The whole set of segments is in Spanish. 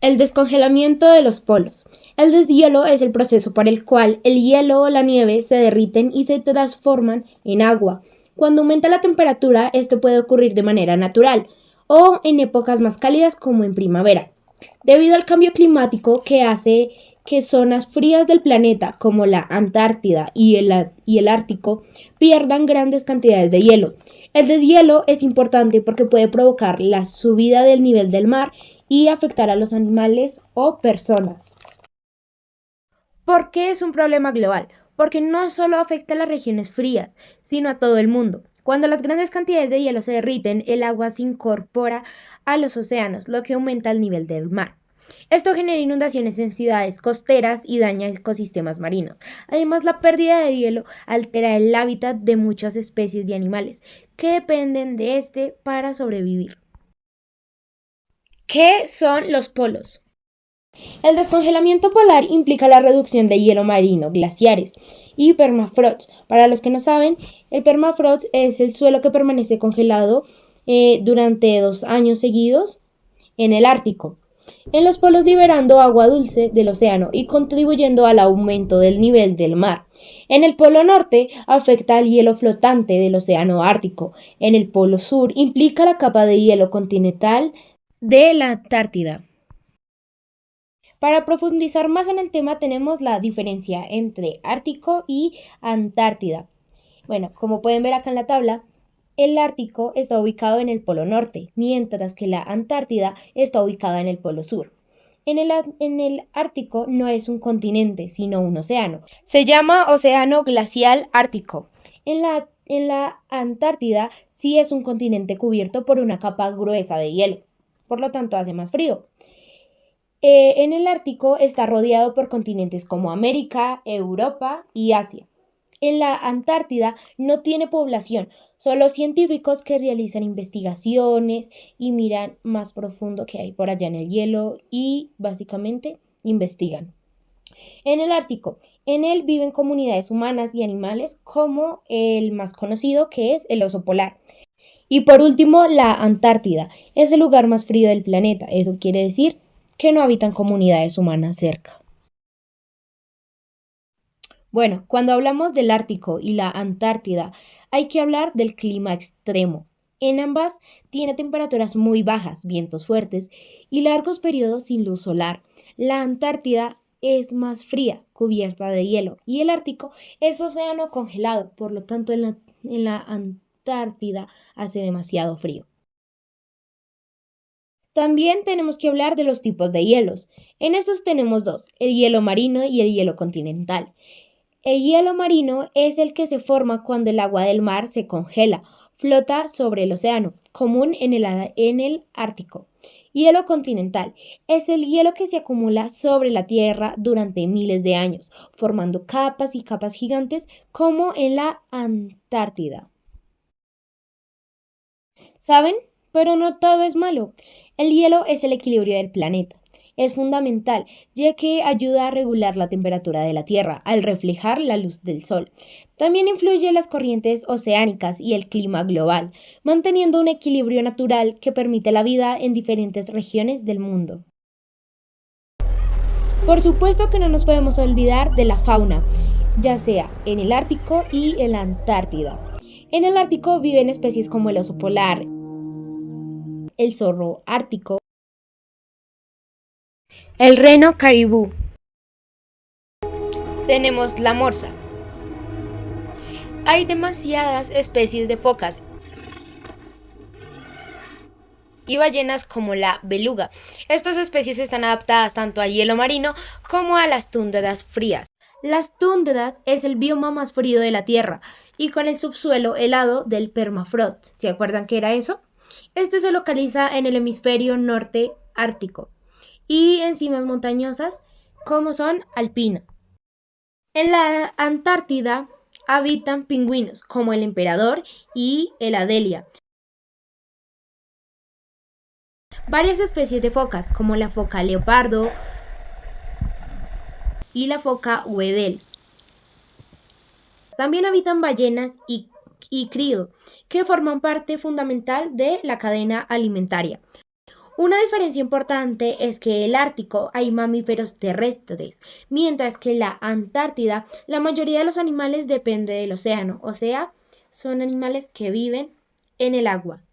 El descongelamiento de los polos. El deshielo es el proceso por el cual el hielo o la nieve se derriten y se transforman en agua. Cuando aumenta la temperatura, esto puede ocurrir de manera natural o en épocas más cálidas como en primavera. Debido al cambio climático que hace que zonas frías del planeta como la Antártida y el Ártico pierdan grandes cantidades de hielo. El deshielo es importante porque puede provocar la subida del nivel del mar y afectar a los animales o personas. ¿Por qué es un problema global? Porque no solo afecta a las regiones frías, sino a todo el mundo. Cuando las grandes cantidades de hielo se derriten, el agua se incorpora a los océanos, lo que aumenta el nivel del mar. Esto genera inundaciones en ciudades costeras y daña ecosistemas marinos. Además, la pérdida de hielo altera el hábitat de muchas especies de animales que dependen de este para sobrevivir. ¿Qué son los polos? El descongelamiento polar implica la reducción de hielo marino, glaciares y permafrost. Para los que no saben, el permafrost es el suelo que permanece congelado durante 2 años seguidos en el Ártico. En los polos liberando agua dulce del océano y contribuyendo al aumento del nivel del mar. En el polo norte afecta al hielo flotante del océano Ártico. En el polo sur implica la capa de hielo continental de la Antártida. Para profundizar más en el tema tenemos la diferencia entre Ártico y Antártida. Bueno, como pueden ver acá en la tabla, el Ártico está ubicado en el polo norte, mientras que la Antártida está ubicada en el polo sur. En el Ártico no es un continente, sino un océano. Se llama Océano Glacial Ártico. En la Antártida sí es un continente cubierto por una capa gruesa de hielo, por lo tanto hace más frío. En el Ártico está rodeado por continentes como América, Europa y Asia. En la Antártida no tiene población, solo científicos que realizan investigaciones y miran más profundo que hay por allá en el hielo y básicamente investigan. En el Ártico, en él viven comunidades humanas y animales como el más conocido que es el oso polar. Y por último, la Antártida es el lugar más frío del planeta. Eso quiere decir que no habitan comunidades humanas cerca. Bueno, cuando hablamos del Ártico y la Antártida, hay que hablar del clima extremo. En ambas tiene temperaturas muy bajas, vientos fuertes y largos periodos sin luz solar. La Antártida es más fría, cubierta de hielo, y el Ártico es océano congelado, por lo tanto en la Antártida hace demasiado frío. También tenemos que hablar de los tipos de hielos. En estos tenemos dos, el hielo marino y el hielo continental. El hielo marino es el que se forma cuando el agua del mar se congela, flota sobre el océano, común en el Ártico. Hielo continental es el hielo que se acumula sobre la Tierra durante miles de años, formando capas y capas gigantes como en la Antártida. ¿Saben? Pero no todo es malo. El hielo es el equilibrio del planeta. Es fundamental, ya que ayuda a regular la temperatura de la Tierra al reflejar la luz del Sol. También influye en las corrientes oceánicas y el clima global, manteniendo un equilibrio natural que permite la vida en diferentes regiones del mundo. Por supuesto que no nos podemos olvidar de la fauna, ya sea en el Ártico y en la Antártida. En el Ártico viven especies como el oso polar, el zorro ártico, el reno caribú. Tenemos la morsa. Hay demasiadas especies de focas y ballenas como la beluga. Estas especies están adaptadas tanto al hielo marino como a las tundras frías. Las tundras es el bioma más frío de la Tierra y con el subsuelo helado del permafrost. ¿Se acuerdan qué era eso? Este se localiza en el hemisferio norte ártico y en cimas montañosas como son alpina. En la Antártida habitan pingüinos como el emperador y el Adelia. Varias especies de focas como la foca leopardo y la foca Weddell. También habitan ballenas y krill, que forman parte fundamental de la cadena alimentaria. Una diferencia importante es que en el Ártico hay mamíferos terrestres, mientras que en la Antártida la mayoría de los animales depende del océano, o sea, son animales que viven en el agua.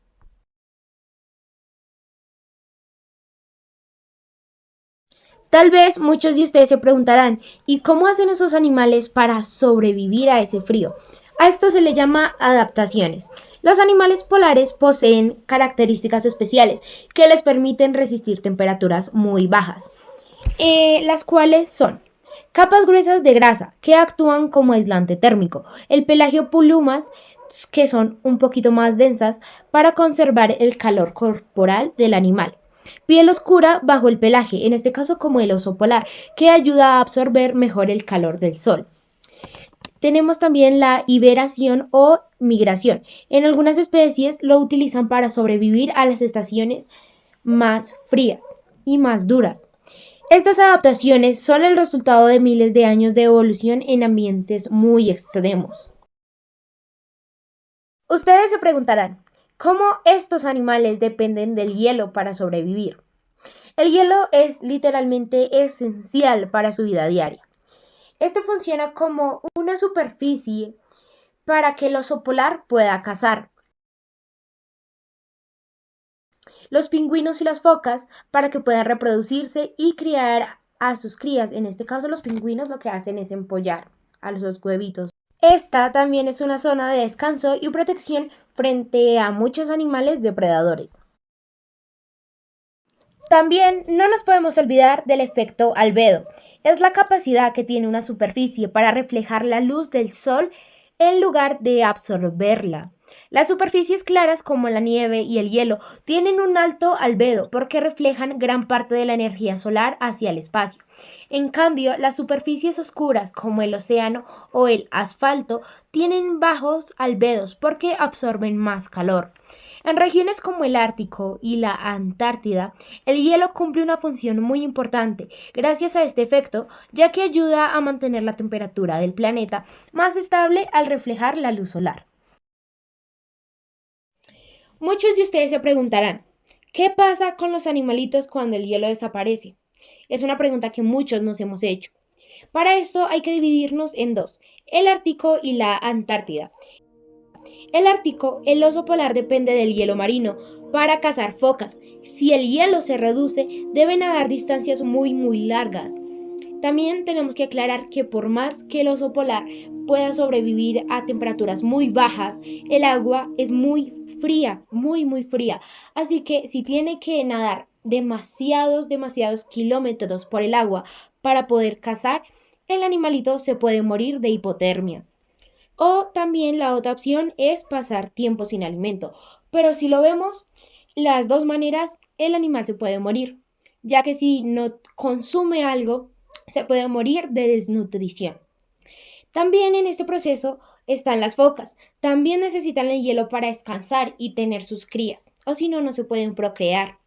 Tal vez muchos de ustedes se preguntarán, ¿y cómo hacen esos animales para sobrevivir a ese frío? A esto se le llama adaptaciones. Los animales polares poseen características especiales que les permiten resistir temperaturas muy bajas, las cuales son capas gruesas de grasa que actúan como aislante térmico, el pelagio plumas que son un poquito más densas para conservar el calor corporal del animal. Piel oscura bajo el pelaje, en este caso como el oso polar, que ayuda a absorber mejor el calor del sol. Tenemos también la hibernación o migración. En algunas especies lo utilizan para sobrevivir a las estaciones más frías y más duras. Estas adaptaciones son el resultado de miles de años de evolución en ambientes muy extremos. Ustedes se preguntarán, ¿cómo estos animales dependen del hielo para sobrevivir? El hielo es literalmente esencial para su vida diaria. Este funciona como una superficie para que el oso polar pueda cazar, los pingüinos y las focas para que puedan reproducirse y criar a sus crías. En este caso, los pingüinos lo que hacen es empollar a los huevitos. Esta también es una zona de descanso y protección frente a muchos animales depredadores. También no nos podemos olvidar del efecto albedo. Es la capacidad que tiene una superficie para reflejar la luz del sol en lugar de absorberla. Las superficies claras como la nieve y el hielo tienen un alto albedo porque reflejan gran parte de la energía solar hacia el espacio. En cambio, las superficies oscuras como el océano o el asfalto tienen bajos albedos porque absorben más calor. En regiones como el Ártico y la Antártida, el hielo cumple una función muy importante gracias a este efecto, ya que ayuda a mantener la temperatura del planeta más estable al reflejar la luz solar. Muchos de ustedes se preguntarán, ¿qué pasa con los animalitos cuando el hielo desaparece? Es una pregunta que muchos nos hemos hecho. Para esto hay que dividirnos en dos, el Ártico y la Antártida. El Ártico, el oso polar depende del hielo marino para cazar focas. Si el hielo se reduce, debe nadar distancias muy largas. También tenemos que aclarar que por más que el oso polar pueda sobrevivir a temperaturas muy bajas, el agua es muy fría, muy fría. Así que si tiene que nadar demasiados kilómetros por el agua para poder cazar, el animalito se puede morir de hipotermia. O también la otra opción es pasar tiempo sin alimento. Pero si lo vemos, las dos maneras, el animal se puede morir, ya que si no consume algo, se puede morir de desnutrición. También en este proceso están las focas. También necesitan el hielo para descansar y tener sus crías, o si no, no se pueden procrear.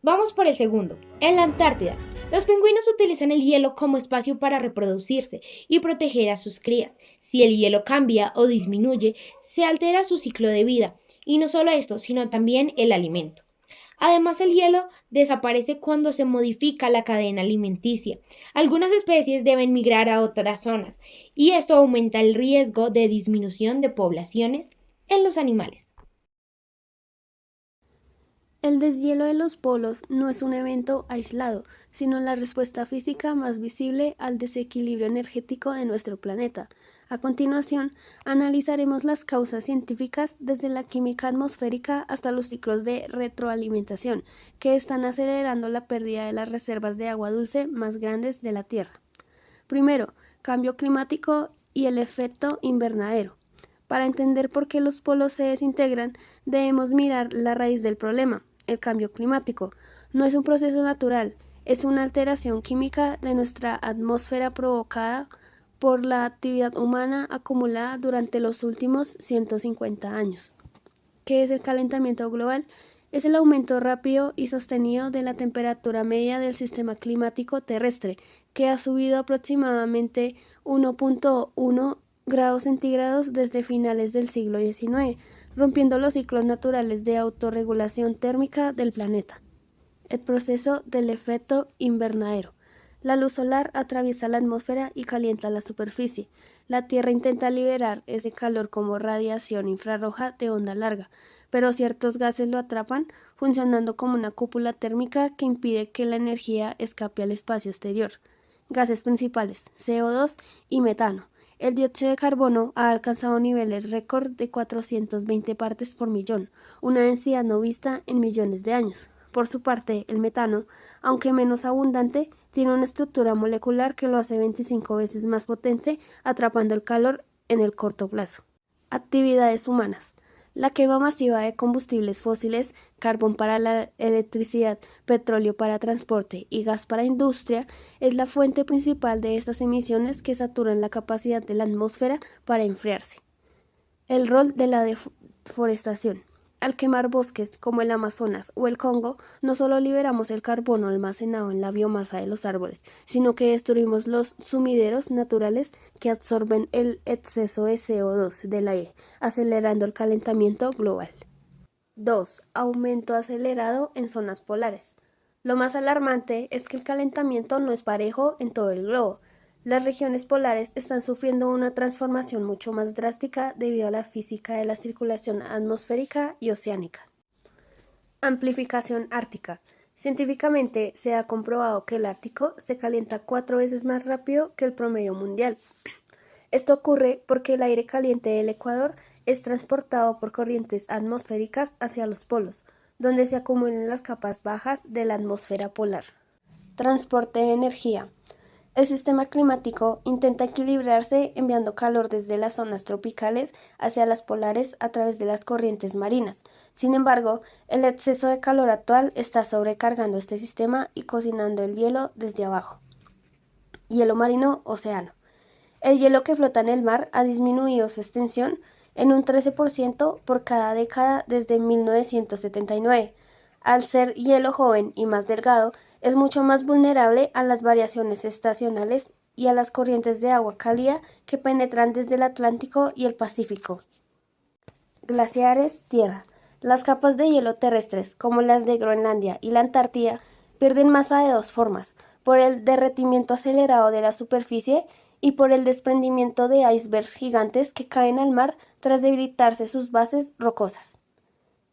Vamos por el segundo. En la Antártida, los pingüinos utilizan el hielo como espacio para reproducirse y proteger a sus crías. Si el hielo cambia o disminuye, se altera su ciclo de vida. Y no solo esto, sino también el alimento. Además, el hielo desaparece cuando se modifica la cadena alimenticia. Algunas especies deben migrar a otras zonas y esto aumenta el riesgo de disminución de poblaciones en los animales. El deshielo de los polos no es un evento aislado, sino la respuesta física más visible al desequilibrio energético de nuestro planeta. A continuación, analizaremos las causas científicas desde la química atmosférica hasta los ciclos de retroalimentación, que están acelerando la pérdida de las reservas de agua dulce más grandes de la Tierra. Primero, cambio climático y el efecto invernadero. Para entender por qué los polos se desintegran, debemos mirar la raíz del problema. El cambio climático no es un proceso natural, es una alteración química de nuestra atmósfera provocada por la actividad humana acumulada durante los últimos 150 años. ¿Qué es el calentamiento global? Es el aumento rápido y sostenido de la temperatura media del sistema climático terrestre, que ha subido aproximadamente 1,1 grados centígrados desde finales del siglo XIX, rompiendo los ciclos naturales de autorregulación térmica del planeta. el proceso del efecto invernadero. La luz solar atraviesa la atmósfera y calienta la superficie. La Tierra intenta liberar ese calor como radiación infrarroja de onda larga, pero ciertos gases lo atrapan, funcionando como una cúpula térmica que impide que la energía escape al espacio exterior. Gases principales: CO2 y metano. El dióxido de carbono ha alcanzado niveles récord de 420 partes por millón, una densidad no vista en millones de años. Por su parte, el metano, aunque menos abundante, tiene una estructura molecular que lo hace 25 veces más potente, atrapando el calor en el corto plazo. Actividades humanas. La quema masiva de combustibles fósiles, carbón para la electricidad, petróleo para transporte y gas para industria, es la fuente principal de estas emisiones que saturan la capacidad de la atmósfera para enfriarse. El rol de la deforestación. Al quemar bosques como el Amazonas o el Congo, no solo liberamos el carbono almacenado en la biomasa de los árboles, sino que destruimos los sumideros naturales que absorben el exceso de CO2 del aire, acelerando el calentamiento global. 2. Aumento acelerado en zonas polares. Lo más alarmante es que el calentamiento no es parejo en todo el globo. Las regiones polares están sufriendo una transformación mucho más drástica debido a la física de la circulación atmosférica y oceánica. Amplificación ártica. Científicamente se ha comprobado que el Ártico se calienta 4 veces más rápido que el promedio mundial. Esto ocurre porque el aire caliente del Ecuador es transportado por corrientes atmosféricas hacia los polos, donde se acumulan las capas bajas de la atmósfera polar. Transporte de energía. El sistema climático intenta equilibrarse enviando calor desde las zonas tropicales hacia las polares a través de las corrientes marinas. Sin embargo, el exceso de calor actual está sobrecargando este sistema y cocinando el hielo desde abajo. Hielo marino, océano. El hielo que flota en el mar ha disminuido su extensión en un 13% por cada década desde 1979. Al ser hielo joven y más delgado, es mucho más vulnerable a las variaciones estacionales y a las corrientes de agua cálida que penetran desde el Atlántico y el Pacífico. Glaciares, tierra. Las capas de hielo terrestres, como las de Groenlandia y la Antártida, pierden masa de dos formas: por el derretimiento acelerado de la superficie y por el desprendimiento de icebergs gigantes que caen al mar tras debilitarse sus bases rocosas.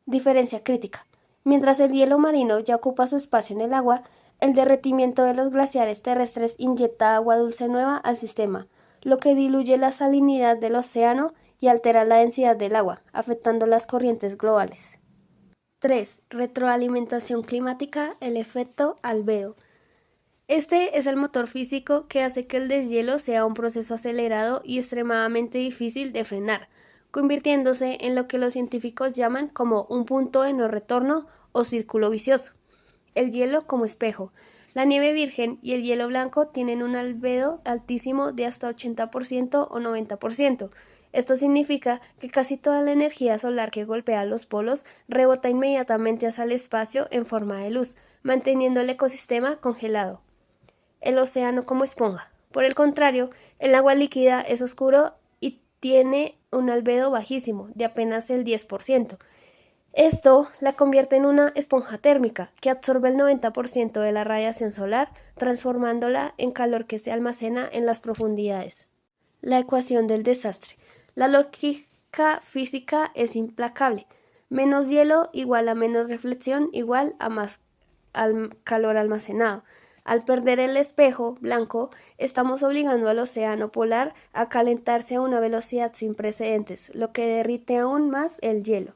Diferencia crítica. Mientras el hielo marino ya ocupa su espacio en el agua, el derretimiento de los glaciares terrestres inyecta agua dulce nueva al sistema, lo que diluye la salinidad del océano y altera la densidad del agua, afectando las corrientes globales. 3. Retroalimentación climática, el efecto albedo. Este es el motor físico que hace que el deshielo sea un proceso acelerado y extremadamente difícil de frenar, convirtiéndose en lo que los científicos llaman como un punto de no retorno o círculo vicioso. El hielo como espejo. La nieve virgen y el hielo blanco tienen un albedo altísimo de hasta 80% o 90%. Esto significa que casi toda la energía solar que golpea los polos rebota inmediatamente hacia el espacio en forma de luz, manteniendo el ecosistema congelado. El océano como esponja. Por el contrario, el agua líquida es oscuro y tiene un albedo bajísimo, de apenas el 10%. Esto la convierte en una esponja térmica que absorbe el 90% de la radiación solar, transformándola en calor que se almacena en las profundidades. La ecuación del desastre. La lógica física es implacable. Menos hielo igual a menos reflexión igual a más calor almacenado. Al perder el espejo blanco, estamos obligando al océano polar a calentarse a una velocidad sin precedentes, lo que derrite aún más el hielo.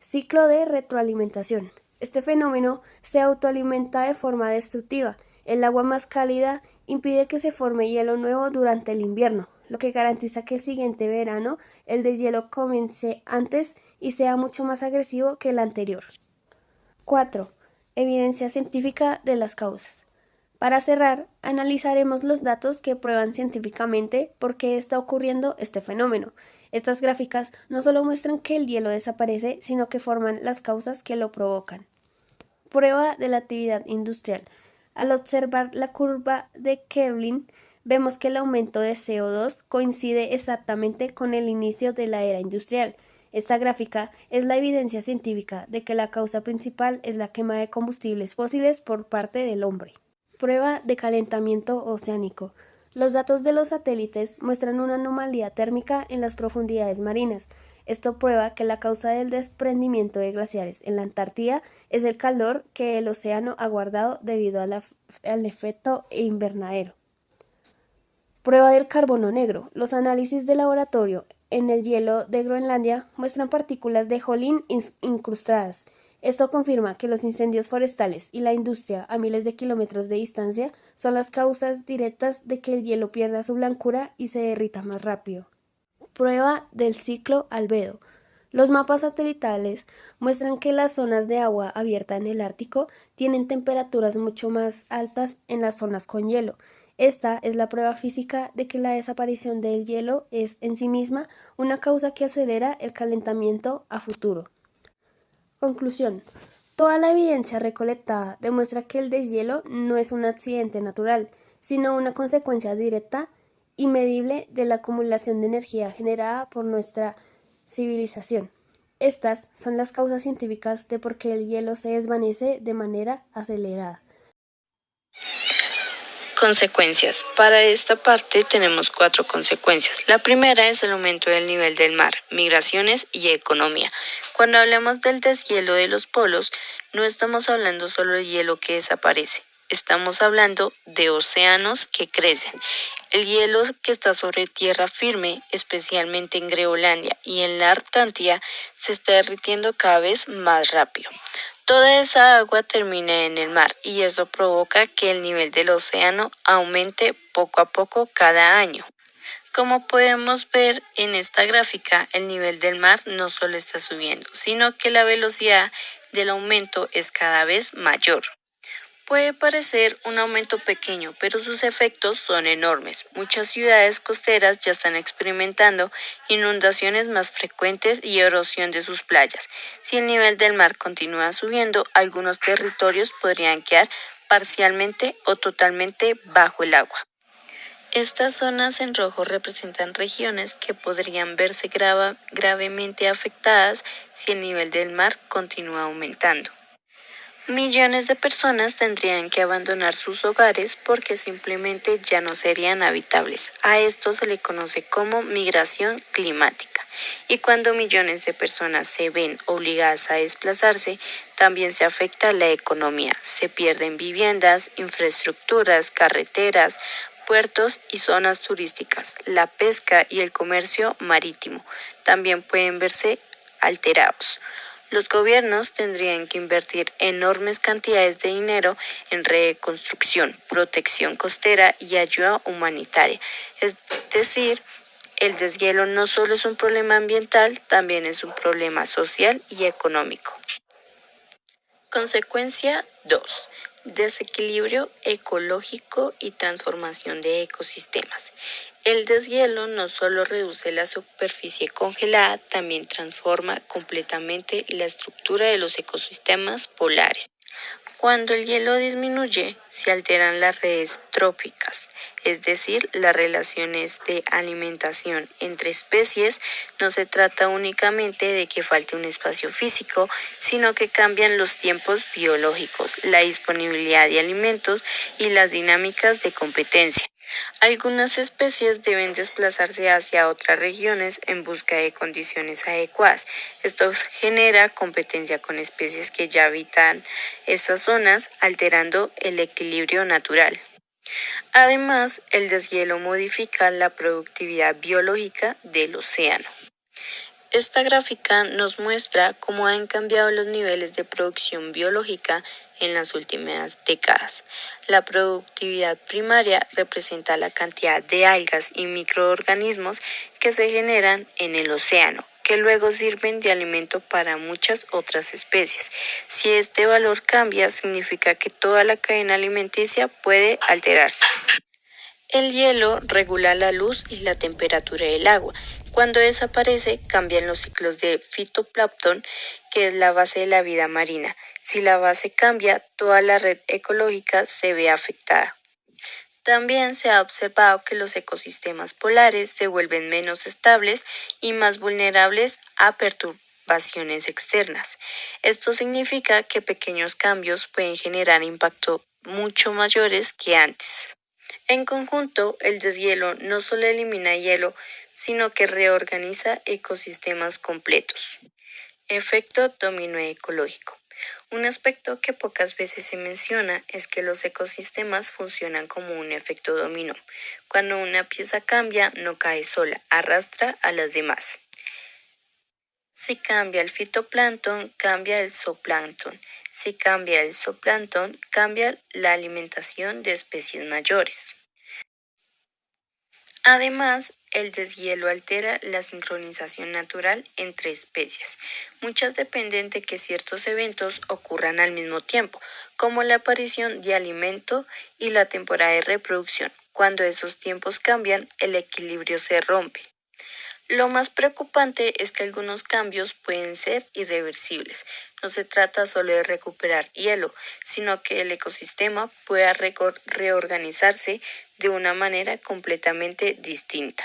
Ciclo de retroalimentación. Este fenómeno se autoalimenta de forma destructiva. El agua más cálida impide que se forme hielo nuevo durante el invierno, lo que garantiza que el siguiente verano el deshielo comience antes y sea mucho más agresivo que el anterior. 4. Evidencia científica de las causas. Para cerrar, analizaremos los datos que prueban científicamente por qué está ocurriendo este fenómeno. Estas gráficas no solo muestran que el hielo desaparece, sino que forman las causas que lo provocan. Prueba de la actividad industrial. Al observar la curva de Kerlin, vemos que el aumento de CO2 coincide exactamente con el inicio de la era industrial. Esta gráfica es la evidencia científica de que la causa principal es la quema de combustibles fósiles por parte del hombre. Prueba de calentamiento oceánico. Los datos de los satélites muestran una anomalía térmica en las profundidades marinas. Esto prueba que la causa del desprendimiento de glaciares en la Antártida es el calor que el océano ha guardado debido al efecto invernadero. Prueba del carbono negro. Los análisis de laboratorio en el hielo de Groenlandia muestran partículas de holín incrustadas. Esto confirma que los incendios forestales y la industria a miles de kilómetros de distancia son las causas directas de que el hielo pierda su blancura y se derrita más rápido. Prueba del ciclo albedo. Los mapas satelitales muestran que las zonas de agua abierta en el Ártico tienen temperaturas mucho más altas en las zonas con hielo. Esta es la prueba física de que la desaparición del hielo es en sí misma una causa que acelera el calentamiento a futuro. Conclusión. Toda la evidencia recolectada demuestra que el deshielo no es un accidente natural, sino una consecuencia directa y medible de la acumulación de energía generada por nuestra civilización. Estas son las causas científicas de por qué el hielo se desvanece de manera acelerada. Consecuencias. Para esta parte tenemos 4 consecuencias. La primera es el aumento del nivel del mar, migraciones y economía. Cuando hablamos del deshielo de los polos, no estamos hablando solo de hielo que desaparece. Estamos hablando de océanos que crecen. El hielo que está sobre tierra firme, especialmente en Groenlandia y en la Antártida, se está derritiendo cada vez más rápido. Toda esa agua termina en el mar y eso provoca que el nivel del océano aumente poco a poco cada año. Como podemos ver en esta gráfica, el nivel del mar no solo está subiendo, sino que la velocidad del aumento es cada vez mayor. Puede parecer un aumento pequeño, pero sus efectos son enormes. Muchas ciudades costeras ya están experimentando inundaciones más frecuentes y erosión de sus playas. Si el nivel del mar continúa subiendo, algunos territorios podrían quedar parcialmente o totalmente bajo el agua. Estas zonas en rojo representan regiones que podrían verse gravemente afectadas si el nivel del mar continúa aumentando. Millones de personas tendrían que abandonar sus hogares porque simplemente ya no serían habitables. A esto se le conoce como migración climática. Y cuando millones de personas se ven obligadas a desplazarse, también se afecta la economía. Se pierden viviendas, infraestructuras, carreteras, puertos y zonas turísticas. La pesca y el comercio marítimo también pueden verse alterados. Los gobiernos tendrían que invertir enormes cantidades de dinero en reconstrucción, protección costera y ayuda humanitaria. Es decir, el deshielo no solo es un problema ambiental, también es un problema social y económico. Consecuencia 2. Desequilibrio ecológico y transformación de ecosistemas. El deshielo no solo reduce la superficie congelada, también transforma completamente la estructura de los ecosistemas polares. Cuando el hielo disminuye, se alteran las redes tróficas, es decir, las relaciones de alimentación entre especies. No se trata únicamente de que falte un espacio físico, sino que cambian los tiempos biológicos, la disponibilidad de alimentos y las dinámicas de competencia. Algunas especies deben desplazarse hacia otras regiones en busca de condiciones adecuadas. Esto genera competencia con especies que ya habitan estas zonas, alterando el equilibrio natural. Además, el deshielo modifica la productividad biológica del océano. Esta gráfica nos muestra cómo han cambiado los niveles de producción biológica en las últimas décadas. La productividad primaria representa la cantidad de algas y microorganismos que se generan en el océano, que luego sirven de alimento para muchas otras especies. Si este valor cambia, significa que toda la cadena alimenticia puede alterarse. El hielo regula la luz y la temperatura del agua. Cuando desaparece, cambian los ciclos de fitoplancton, que es la base de la vida marina. Si la base cambia, toda la red ecológica se ve afectada. También se ha observado que los ecosistemas polares se vuelven menos estables y más vulnerables a perturbaciones externas. Esto significa que pequeños cambios pueden generar impactos mucho mayores que antes. En conjunto, el deshielo no solo elimina hielo, sino que reorganiza ecosistemas completos. Efecto dominó ecológico. Un aspecto que pocas veces se menciona es que los ecosistemas funcionan como un efecto dominó. Cuando una pieza cambia, no cae sola, arrastra a las demás. Si cambia el fitoplancton, cambia el zooplancton. Si cambia el zooplancton, cambia la alimentación de especies mayores. Además, el deshielo altera la sincronización natural entre especies. Muchas dependen de que ciertos eventos ocurran al mismo tiempo, como la aparición de alimento y la temporada de reproducción. Cuando esos tiempos cambian, el equilibrio se rompe. Lo más preocupante es que algunos cambios pueden ser irreversibles. No se trata solo de recuperar hielo, sino que el ecosistema pueda reorganizarse de una manera completamente distinta.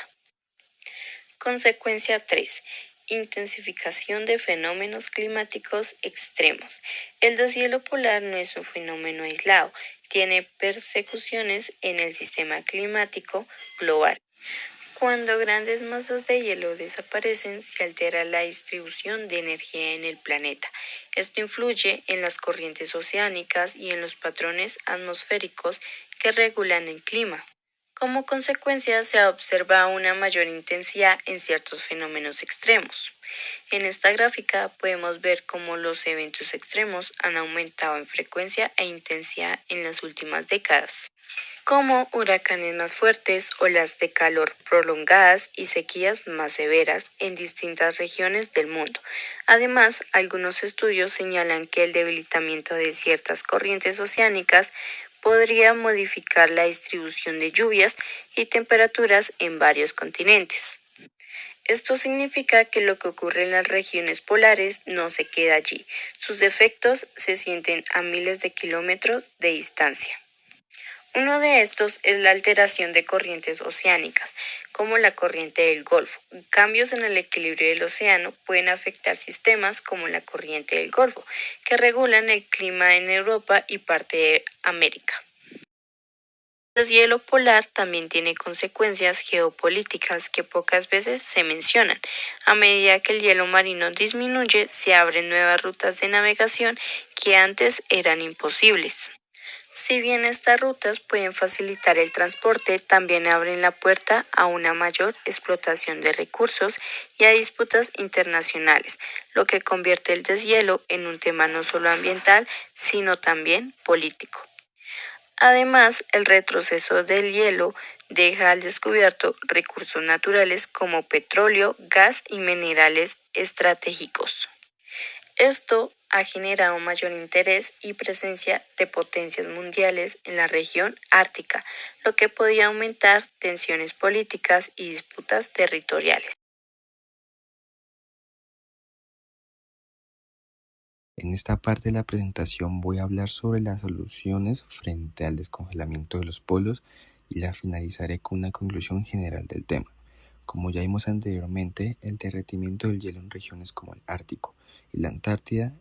Consecuencia 3. Intensificación de fenómenos climáticos extremos. El deshielo polar no es un fenómeno aislado, tiene persecuciones en el sistema climático global. Cuando grandes masas de hielo desaparecen, se altera la distribución de energía en el planeta. Esto influye en las corrientes oceánicas y en los patrones atmosféricos que regulan el clima. Como consecuencia, se observa una mayor intensidad en ciertos fenómenos extremos. En esta gráfica podemos ver cómo los eventos extremos han aumentado en frecuencia e intensidad en las últimas décadas, como huracanes más fuertes, olas de calor prolongadas y sequías más severas en distintas regiones del mundo. Además, algunos estudios señalan que el debilitamiento de ciertas corrientes oceánicas podría modificar la distribución de lluvias y temperaturas en varios continentes. Esto significa que lo que ocurre en las regiones polares no se queda allí. Sus efectos se sienten a miles de kilómetros de distancia. Uno de estos es la alteración de corrientes oceánicas, como la corriente del Golfo. Cambios en el equilibrio del océano pueden afectar sistemas como la corriente del Golfo, que regulan el clima en Europa y parte de América. El deshielo polar también tiene consecuencias geopolíticas que pocas veces se mencionan. A medida que el hielo marino disminuye, se abren nuevas rutas de navegación que antes eran imposibles. Si bien estas rutas pueden facilitar el transporte, también abren la puerta a una mayor explotación de recursos y a disputas internacionales, lo que convierte el deshielo en un tema no solo ambiental, sino también político. Además, el retroceso del hielo deja al descubierto recursos naturales como petróleo, gas y minerales estratégicos. Esto ha generado mayor interés y presencia de potencias mundiales en la región ártica, lo que podía aumentar tensiones políticas y disputas territoriales. En esta parte de la presentación voy a hablar sobre las soluciones frente al descongelamiento de los polos y la finalizaré con una conclusión general del tema. Como ya vimos anteriormente, el derretimiento del hielo en regiones como el Ártico y la Antártida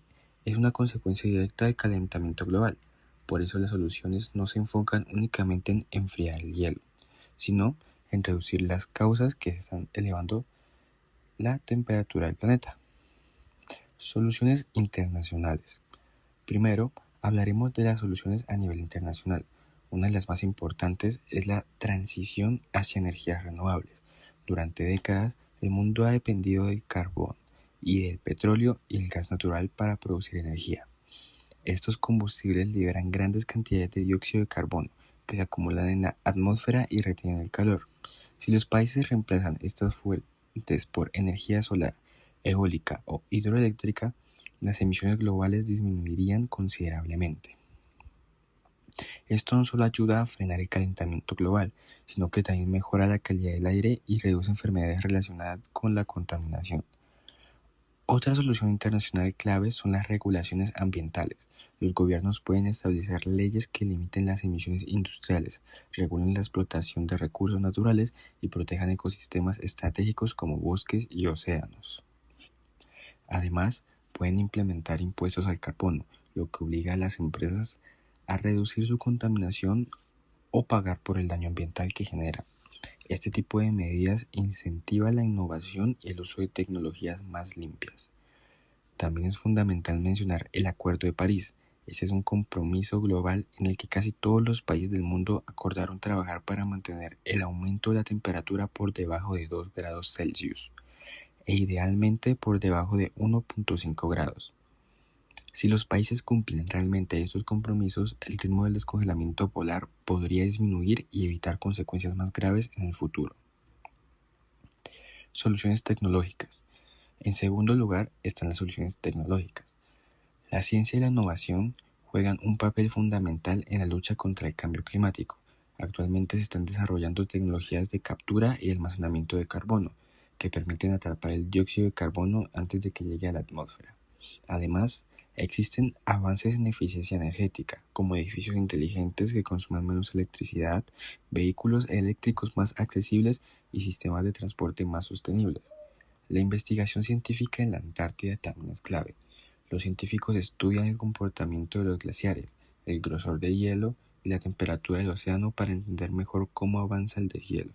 es una consecuencia directa del calentamiento global. Por eso las soluciones no se enfocan únicamente en enfriar el hielo, sino en reducir las causas que están elevando la temperatura del planeta. Soluciones internacionales. Primero, hablaremos de las soluciones a nivel internacional. Una de las más importantes es la transición hacia energías renovables. Durante décadas, el mundo ha dependido del carbón y del petróleo y el gas natural para producir energía. Estos combustibles liberan grandes cantidades de dióxido de carbono que se acumulan en la atmósfera y retienen el calor. Si los países reemplazan estas fuentes por energía solar, eólica o hidroeléctrica, las emisiones globales disminuirían considerablemente. Esto no solo ayuda a frenar el calentamiento global, sino que también mejora la calidad del aire y reduce enfermedades relacionadas con la contaminación. Otra solución internacional clave son las regulaciones ambientales. Los gobiernos pueden establecer leyes que limiten las emisiones industriales, regulen la explotación de recursos naturales y protejan ecosistemas estratégicos como bosques y océanos. Además, pueden implementar impuestos al carbono, lo que obliga a las empresas a reducir su contaminación o pagar por el daño ambiental que genera. Este tipo de medidas incentiva la innovación y el uso de tecnologías más limpias. También es fundamental mencionar el Acuerdo de París. Este es un compromiso global en el que casi todos los países del mundo acordaron trabajar para mantener el aumento de la temperatura por debajo de 2 grados Celsius e idealmente por debajo de 1,5 grados. Si los países cumplen realmente estos compromisos, el ritmo del descongelamiento polar podría disminuir y evitar consecuencias más graves en el futuro. Soluciones tecnológicas. En segundo lugar están las soluciones tecnológicas. La ciencia y la innovación juegan un papel fundamental en la lucha contra el cambio climático. Actualmente se están desarrollando tecnologías de captura y almacenamiento de carbono que permiten atrapar el dióxido de carbono antes de que llegue a la atmósfera. Además, existen avances en eficiencia energética, como edificios inteligentes que consuman menos electricidad, vehículos eléctricos más accesibles y sistemas de transporte más sostenibles. La investigación científica en la Antártida también es clave. Los científicos estudian el comportamiento de los glaciares, el grosor de hielo y la temperatura del océano para entender mejor cómo avanza el deshielo.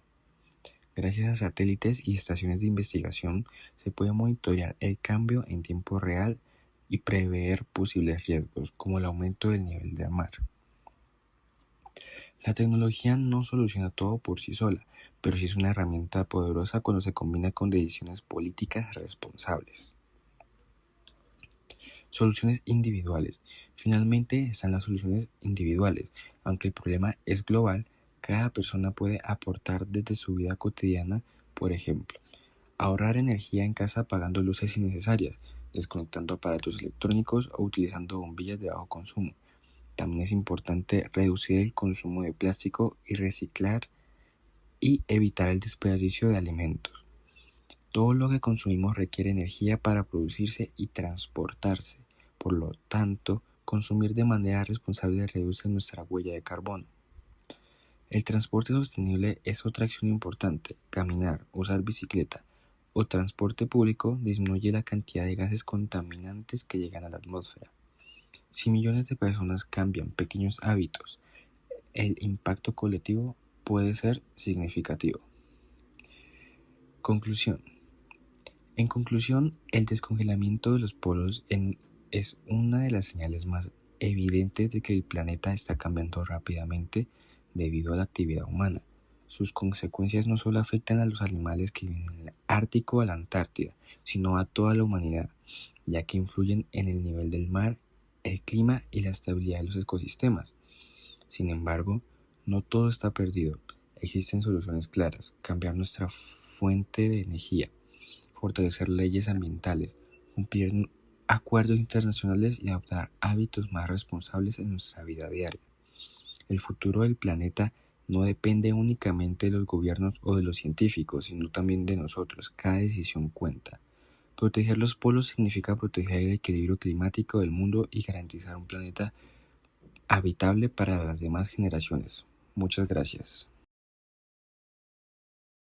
Gracias a satélites y estaciones de investigación se puede monitorear el cambio en tiempo real y prever posibles riesgos como el aumento del nivel del mar. La tecnología no soluciona todo por sí sola, pero sí es una herramienta poderosa cuando se combina con decisiones políticas responsables. Soluciones individuales. Finalmente están las soluciones individuales. Aunque el problema es global, cada persona puede aportar desde su vida cotidiana, por ejemplo, ahorrar energía en casa apagando luces innecesarias, desconectando aparatos electrónicos o utilizando bombillas de bajo consumo. También es importante reducir el consumo de plástico y reciclar y evitar el desperdicio de alimentos. Todo lo que consumimos requiere energía para producirse y transportarse. Por lo tanto, consumir de manera responsable reduce nuestra huella de carbono. El transporte sostenible es otra acción importante. Caminar, usar bicicleta o transporte público disminuye la cantidad de gases contaminantes que llegan a la atmósfera. Si millones de personas cambian pequeños hábitos, el impacto colectivo puede ser significativo. Conclusión. En conclusión, el descongelamiento de los polos es una de las señales más evidentes de que el planeta está cambiando rápidamente debido a la actividad humana. Sus consecuencias no solo afectan a los animales que viven en el Ártico o la Antártida, sino a toda la humanidad, ya que influyen en el nivel del mar, el clima y la estabilidad de los ecosistemas. Sin embargo, no todo está perdido. Existen soluciones claras: cambiar nuestra fuente de energía, fortalecer leyes ambientales, cumplir acuerdos internacionales y adoptar hábitos más responsables en nuestra vida diaria. El futuro del planeta no depende únicamente de los gobiernos o de los científicos, sino también de nosotros. Cada decisión cuenta. Proteger los polos significa proteger el equilibrio climático del mundo y garantizar un planeta habitable para las demás generaciones. Muchas gracias.